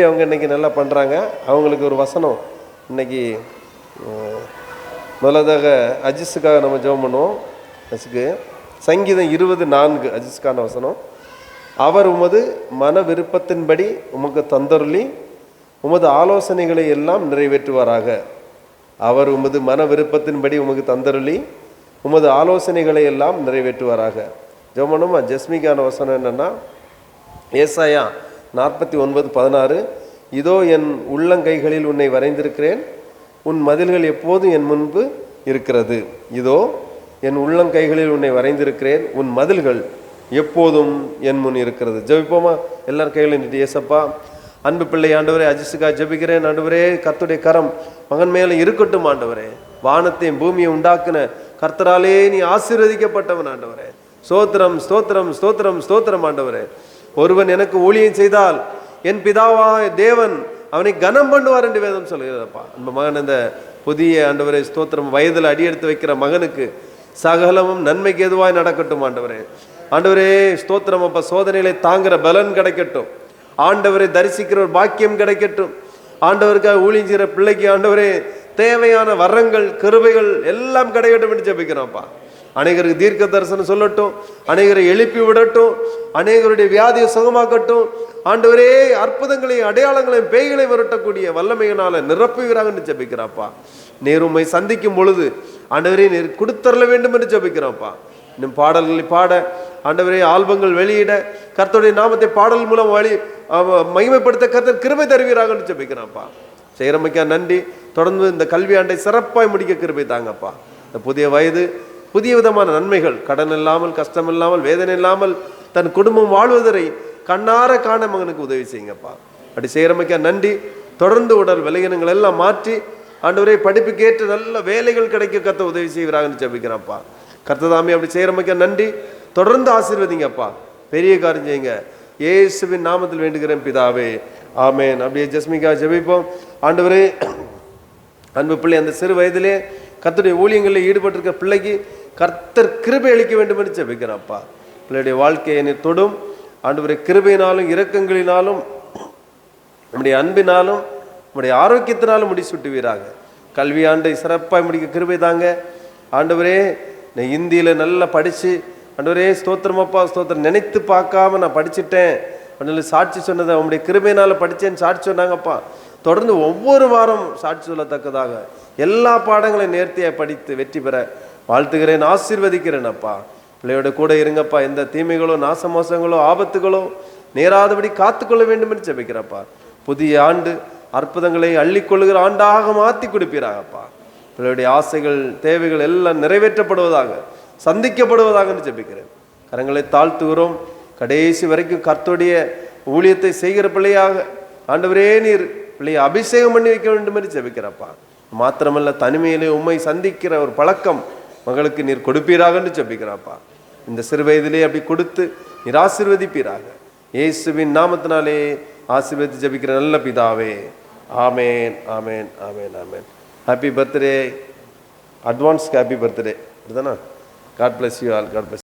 அவங்க இன்னைக்கு நல்லா பண்ணுறாங்க. அவங்களுக்கு ஒரு வசனம் இன்னைக்கு முதலாவதாக அஜிஸுக்காக நம்ம ஜெபம் பண்ணுவோம். அஜிஸுக்கு சங்கீதம் 20:4 அஜிஸுக்கான வசனம். அவர் உமது மன விருப்பத்தின்படி உமக்கு தந்தருளி உமது ஆலோசனைகளை எல்லாம் நிறைவேற்றுவாராக. அவர் உமது மன விருப்பத்தின்படி உமக்கு தந்தருளி உமது ஆலோசனைகளை எல்லாம் நிறைவேற்றுவாராக. ஜெபம் பண்ணுமா? ஜஸ்மிக்கான வசனம் என்னன்னா, ஏசாயா 49:16 இதோ என் உள்ளங்கைகளில் உன்னை வரைந்திருக்கிறேன், உன் மதில்கள் எப்போதும் என் முன்பு இருக்கிறது. இதோ என் உள்ளங்கைகளில் உன்னை வரைந்திருக்கிறேன், உன் மதில்கள் எப்போதும் என் முன் இருக்கிறது. ஜெபிப்போமா? எல்லாரும் கைகளை நீட்டி. ஏசப்பா, அன்பு பிள்ளை ஆண்டவரே, அஜிஸுக்கா ஜெபிக்கிறேன். ஆண்டவரே, கர்த்தருடைய கரம் மகன் மேலே இருக்கட்டும். ஆண்டவரே, வானத்தையும் பூமியை உண்டாக்குன கர்த்தராலே நீ ஆசீர்வதிக்கப்பட்டவன். ஆண்டவரே, ஸ்தோத்திரம் ஸ்தோத்திரம் ஸ்தோத்திரம் ஸ்தோத்திரம். ஆண்டவரே, ஒருவன் எனக்கு ஊழியம் செய்தால் என் பிதாவா தேவன் அவனை கனம் பண்ணுவார் என்று வேதம் சொல்கிறதப்பா. அந்த மகன் இந்த புதிய ஆண்டவரே ஸ்தோத்திரம் வயதில் அடியெடுத்து வைக்கிற மகனுக்கு சகலமும் நன்மைக்கு எதுவாய் நடக்கட்டும். ஆண்டவரே, ஆண்டவரே ஸ்தோத்திரம் அப்பா, சோதனைகளை தாங்குற பலன் கிடைக்கட்டும். ஆண்டவரை தரிசிக்கிற ஒரு பாக்கியம் கிடைக்கட்டும். ஆண்டவருக்காக ஊழியம் செய்கிற பிள்ளைக்கு ஆண்டவரே தேவையான வரங்கள் கிருபைகள் எல்லாம் கிடைக்கட்டும் என்று ஜெபிக்கிறோம்ப்பா. அநேகருக்கு தீர்க்க தரிசனம் சொல்லட்டும், அநேகரை எழுப்பி விடட்டும், அநேகருடைய வியாதியை சுகமாக்கட்டும். ஆண்டவரே, அற்புதங்களையும் அடையாளங்களையும் பேய்களை விரட்டக்கூடிய வல்லமையினால நிரப்புகிறாங்கன்னு ஜெபிக்கிறாப்பா. நீர் உம்மை சந்திக்கும் பொழுது ஆண்டவரே நீர் கொடுத்தரல வேண்டும் என்று ஜெபிக்கிறோம்ப்பா. இன்னும் பாடல்களை பாட ஆண்டவரே, ஆல்பங்கள் வெளியிட கர்த்தருடைய நாமத்தை பாடல் மூலம் மகிமைப்படுத்த கர்த்தர் கிருபை தருவீராங்கன்னு ஜெபிக்கிறான்ப்பா. செய்கிறமைக்கா நன்றி. தொடர்ந்து இந்த கல்வி ஆண்டை சிறப்பாய் முடிக்க கிருபை தாங்கப்பா. இந்த புதிய வயது புதிய விதமான நன்மைகள், கடன் இல்லாமல், கஷ்டம் இல்லாமல், வேதனை இல்லாமல் தன் குடும்பம் வாழ்வதை கண்ணார காண மகனுக்கு உதவி செய்யுங்கப்பா. அப்படி செய்கிறமைக்கா நன்றி. தொடர்ந்து உடல் விளையினங்கள் எல்லாம் மாற்றி ஆண்டவரே படிப்புக்கு ஏற்ற நல்ல வேலைகள் கிடைக்க கத்த உதவி செய்கிறாங்கன்னு ஜெபிக்கிறான்ப்பா. கர்த்ததாமே அப்படி செய்கிறமைக்கா நன்றி. தொடர்ந்து ஆசீர்வதிங்கப்பா. பெரிய காரியம் செய்யுங்க. இயேசுவின் நாமத்தில் வேண்டுகிறேன் பிதாவே, ஆமேன். அப்படியே ஜஸ்மிக்கா ஜெபிப்போம். ஆண்டவரே, அன்பு பிள்ளை அந்த சிறு வயதிலே கர்த்தருடைய ஊழியங்களில் ஈடுபட்டிருக்க பிள்ளைக்கு கர்த்தர் கிருபை அளிக்க வேண்டும் என்று ஜெபிக்கிறான்ப்பா. பிள்ளையுடைய வாழ்க்கையை என்னை தொடும். ஆண்டவரே, கிருபையினாலும் இரக்கங்களினாலும் நம்முடைய அன்பினாலும் நம்முடைய ஆரோக்கியத்தினாலும் முடிசூட்டுவீராக. கல்வி ஆண்டை சிறப்பாக முடிக்க கிருபை தாங்க. ஆண்டவரே, நான் இந்தியில் நல்லா படித்து ஆண்டவரே ஸ்தோத்திரமப்பா ஸ்தோத்திரம் நினைத்து பார்க்காம நான் படிச்சுட்டேன் அப்படின்னு சாட்சி சொன்னதை அவனுடைய கிருபையினால் படித்தேன்னு சாட்சி சொன்னாங்கப்பா. தொடர்ந்து ஒவ்வொரு வாரம் சாட்சி சொல்லத்தக்கதாக எல்லா பாடங்களையும் நேர்த்தியாக படித்து வெற்றி பெற வாழ்த்துகிறேன், ஆசீர்வதிக்கிறேன் அப்பா. பிள்ளையோட கூட இருங்கப்பா. எந்த தீமைகளோ நாசமோசங்களோ ஆபத்துகளோ நேராதபடி காத்துக்கொள்ள வேண்டும் என்று ஜெபிக்கிறப்பா. புதிய ஆண்டு அற்புதங்களை அள்ளிக்கொள்ளுகிற ஆண்டாக மாற்றி கொடுப்பீராகப்பா. பிள்ளையுடைய ஆசைகள் தேவைகள் எல்லாம் நிறைவேற்றப்படுவதாக, சந்திக்கப்படுவதாக என்று ஜெபிக்கிறேன். கரங்களை தாழ்த்துகிறோம். கடைசி வரைக்கும் கர்த்தருடைய ஊழியத்தை செய்கிற பிள்ளையாக ஆண்டவரே நீர் பிள்ளையை அபிஷேகம் பண்ணி வைக்க வேண்டும் என்று ஜெபிக்கிறப்பா. மாத்திரமல்ல, தனிமையிலே உம்மை சந்திக்கிற ஒரு பழக்கம் மகளுக்கு நீர் கொடுப்பீராக என்று ஜெபிக்கிறாப்பா. இந்த சிறு வயதிலே அப்படி கொடுத்து நீர் ஆசீர்வதிப்பீராக. இயேசுவின் நாமத்தினாலே ஆசீர்வதித்து ஜெபிக்கிற நல்ல பிதாவே, ஆமேன் ஆமேன் ஆமேன் ஆமேன். Happy birthday, advance happy birthday. இதுதானா? God bless you all. God plus.